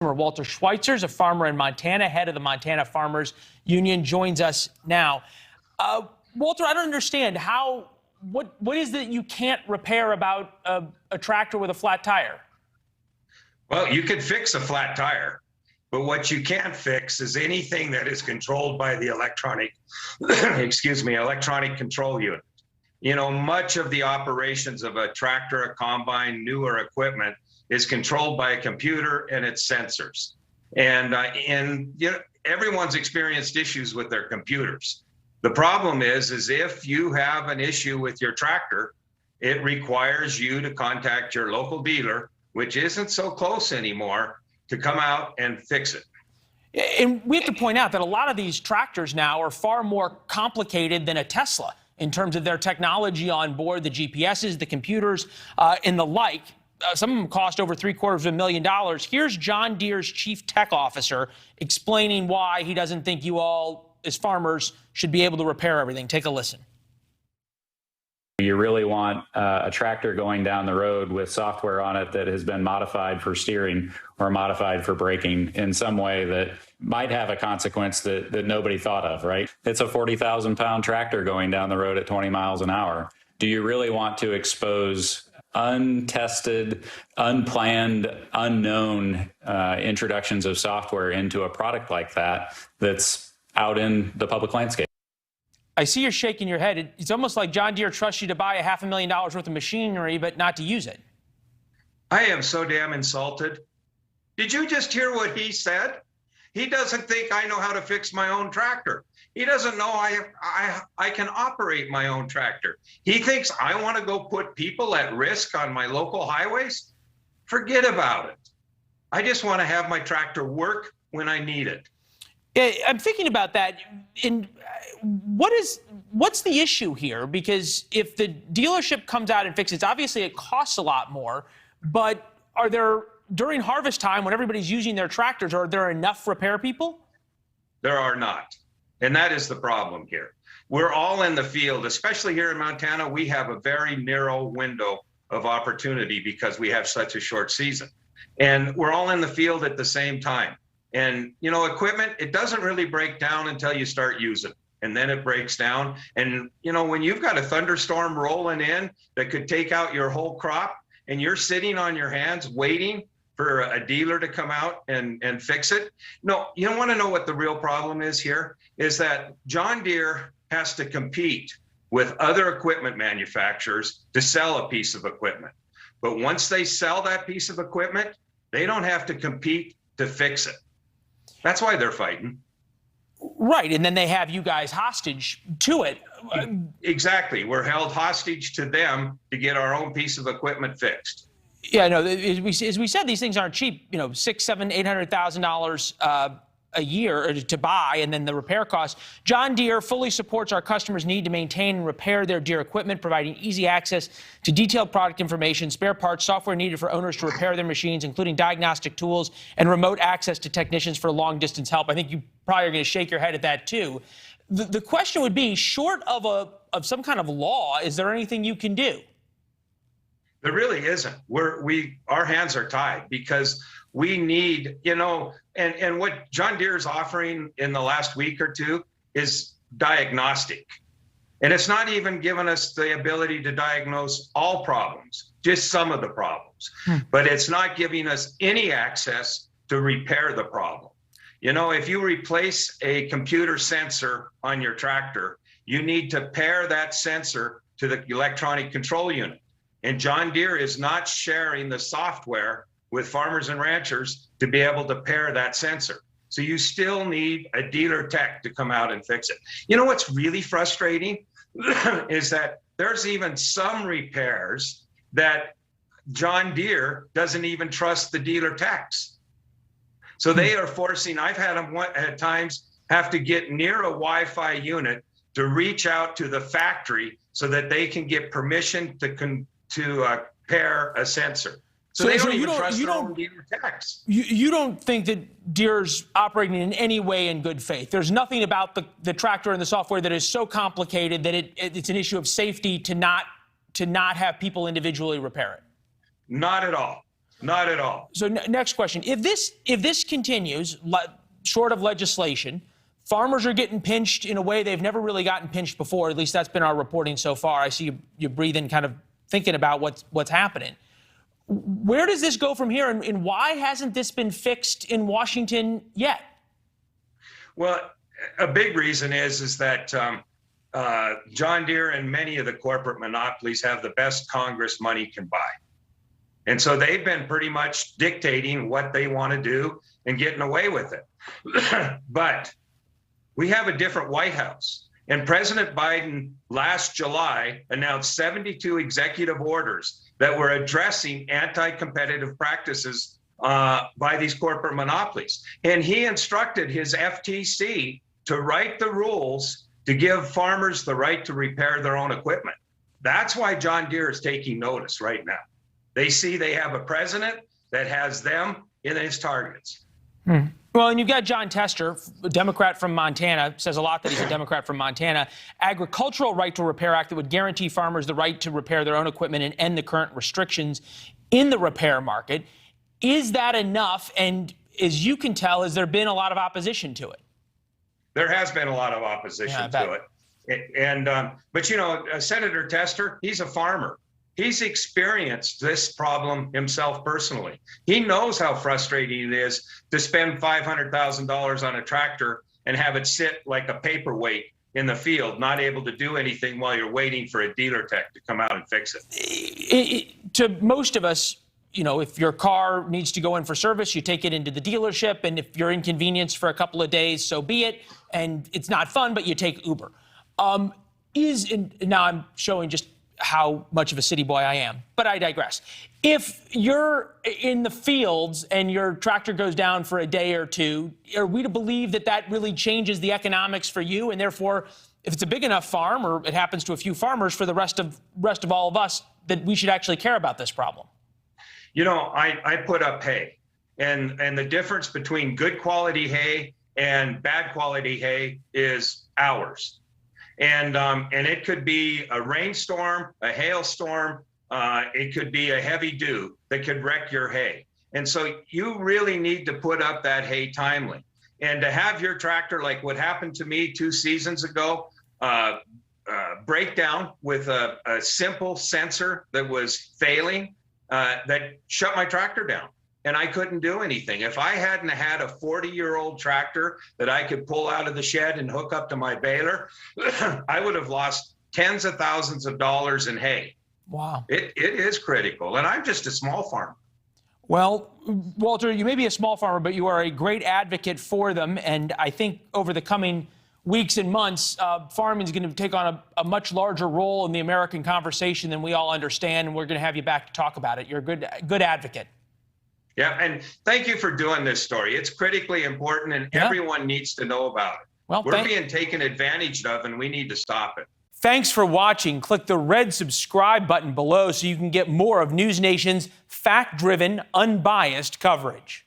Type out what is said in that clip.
Walter Schweitzer is a farmer in Montana, head of the Montana Farmers Union, joins us now. Walter, I don't understand what is that you can't repair about a tractor with a flat tire? Well, you could fix a flat tire, but what you can't fix is anything that is controlled by the electronic, electronic control unit. You know, much of the operations of a tractor, a combine, newer equipment is controlled by a computer and its sensors. And you know, everyone's experienced issues with their computers. The problem is if you have an issue with your tractor, it requires you to contact your local dealer, which isn't so close anymore, to come out and fix it. And we have to point out that a lot of these tractors now are far more complicated than a Tesla in terms of their technology on board, the GPSs, the computers, and the like. Some of them cost over $750,000. Here's John Deere's chief tech officer explaining why he doesn't think you all, as farmers, should be able to repair everything. Take a listen. You really want a tractor going down the road with software on it that has been modified for steering or modified for braking in some way that might have a consequence that nobody thought of, right? It's a 40,000-pound tractor going down the road at 20 miles an hour. Do you really want to expose untested, unplanned, unknown introductions of software into a product like that that's out in the public landscape? I see you're shaking your head. It's almost like John Deere trusts you to buy $500,000 worth of machinery, but not to use it. I am so damn insulted. Did you just hear what he said? He doesn't think I know how to fix my own tractor. He doesn't know I can operate my own tractor. He thinks I want to go put people at risk on my local highways. Forget about it. I just want to have my tractor work when I need it. I'm thinking about that. What's the issue here? Because if the dealership comes out and fixes, obviously it costs a lot more, but are there, during harvest time when everybody's using their tractors, are there enough repair people? There are not. And that is the problem here. We're all in the field, especially here in Montana. We have a very narrow window of opportunity because we have such a short season. And we're all in the field at the same time. And, you know, equipment, it doesn't really break down until you start using it. And then it breaks down. And, you know, when you've got a thunderstorm rolling in that could take out your whole crop and you're sitting on your hands waiting for a dealer to come out and fix it. No, you don't want to know what the real problem is here, is that John Deere has to compete with other equipment manufacturers to sell a piece of equipment. But once they sell that piece of equipment, they don't have to compete to fix it. That's why they're fighting. Right, and then they have you guys hostage to it. Exactly. We're held hostage to them to get our own piece of equipment fixed. Yeah, no, as we said, these things aren't cheap. You know, $600,000, $700,000, $800,000 a year to buy, and then the repair costs. John Deere fully supports our customers' need to maintain and repair their Deere equipment, providing easy access to detailed product information, spare parts, software needed for owners to repair their machines, including diagnostic tools and remote access to technicians for long-distance help. I think you probably are going to shake your head at that too. The question would be, short of some kind of law, is there anything you can do? There really isn't. Our hands are tied because we need, you know, and what John Deere is offering in the last week or two is diagnostic. And it's not even giving us the ability to diagnose all problems, just some of the problems. But it's not giving us any access to repair the problem. You know, if you replace a computer sensor on your tractor, you need to pair that sensor to the electronic control unit. And John Deere is not sharing the software with farmers and ranchers to be able to pair that sensor. So you still need a dealer tech to come out and fix it. You know what's really frustrating is that there's even some repairs that John Deere doesn't even trust the dealer techs. So they are forcing, I've had them at times have to get near a Wi-Fi unit to reach out to the factory so that they can get permission to pair a sensor. So they don't even trust their own dealer techs. You don't think that Deere's operating in any way in good faith? There's nothing about the tractor and the software that is so complicated that it's an issue of safety to not have people individually repair it? Not at all. Not at all. So next question: If this continues, short of legislation, farmers are getting pinched in a way they've never really gotten pinched before. At least that's been our reporting so far. I see you breathing, kind of thinking about what's happening. Where does this go from here, and why hasn't this been fixed in Washington yet? Well, a big reason is that John Deere and many of the corporate monopolies have the best Congress money can buy. And so they've been pretty much dictating what they want to do and getting away with it. But we have a different White House. And President Biden last July announced 72 executive orders that were addressing anti-competitive practices by these corporate monopolies. And he instructed his FTC to write the rules to give farmers the right to repair their own equipment. That's why John Deere is taking notice right now. They see they have a president that has them in his targets. Well, and you've got John Tester, a Democrat from Montana, says a lot that he's a Democrat from Montana. Agricultural Right to Repair Act that would guarantee farmers the right to repair their own equipment and end the current restrictions in the repair market. Is that enough? And as you can tell, has there been a lot of opposition to it? There has been a lot of opposition to it. And but, you know, Senator Tester, he's a farmer. He's experienced this problem himself personally. He knows how frustrating it is to spend $500,000 on a tractor and have it sit like a paperweight in the field, not able to do anything while you're waiting for a dealer tech to come out and fix it. To most of us, you know, if your car needs to go in for service, you take it into the dealership. And if you're inconvenienced for a couple of days, so be it. And it's not fun, but you take Uber. Now I'm showing just how much of a city boy I am, but I digress. If you're in the fields and your tractor goes down for a day or two, are we to believe that that really changes the economics for you? And therefore, if it's a big enough farm, or it happens to a few farmers, for the rest of all of us, that we should actually care about this problem? You know, I put up hay, and the difference between good quality hay and bad quality hay is hours. And it could be a rainstorm, a hailstorm, it could be a heavy dew that could wreck your hay. And so you really need to put up that hay timely. And to have your tractor, like what happened to me 2 seasons ago, break down with a simple sensor that was failing, that shut my tractor down. And I couldn't do anything. If I hadn't had a 40-year-old tractor that I could pull out of the shed and hook up to my baler, I would have lost tens of thousands of dollars in hay. Wow. It is critical. And I'm just a small farmer. Well, Walter, you may be a small farmer, but you are a great advocate for them. And I think over the coming weeks and months, farming is going to take on a much larger role in the American conversation than we all understand. And we're going to have you back to talk about it. You're a good advocate. Yeah, and thank you for doing this story. It's critically important, and everyone needs to know about it. Well, we're being taken advantage of, and we need to stop it. Thanks for watching. Click the red subscribe button below so you can get more of NewsNation's fact-driven, unbiased coverage.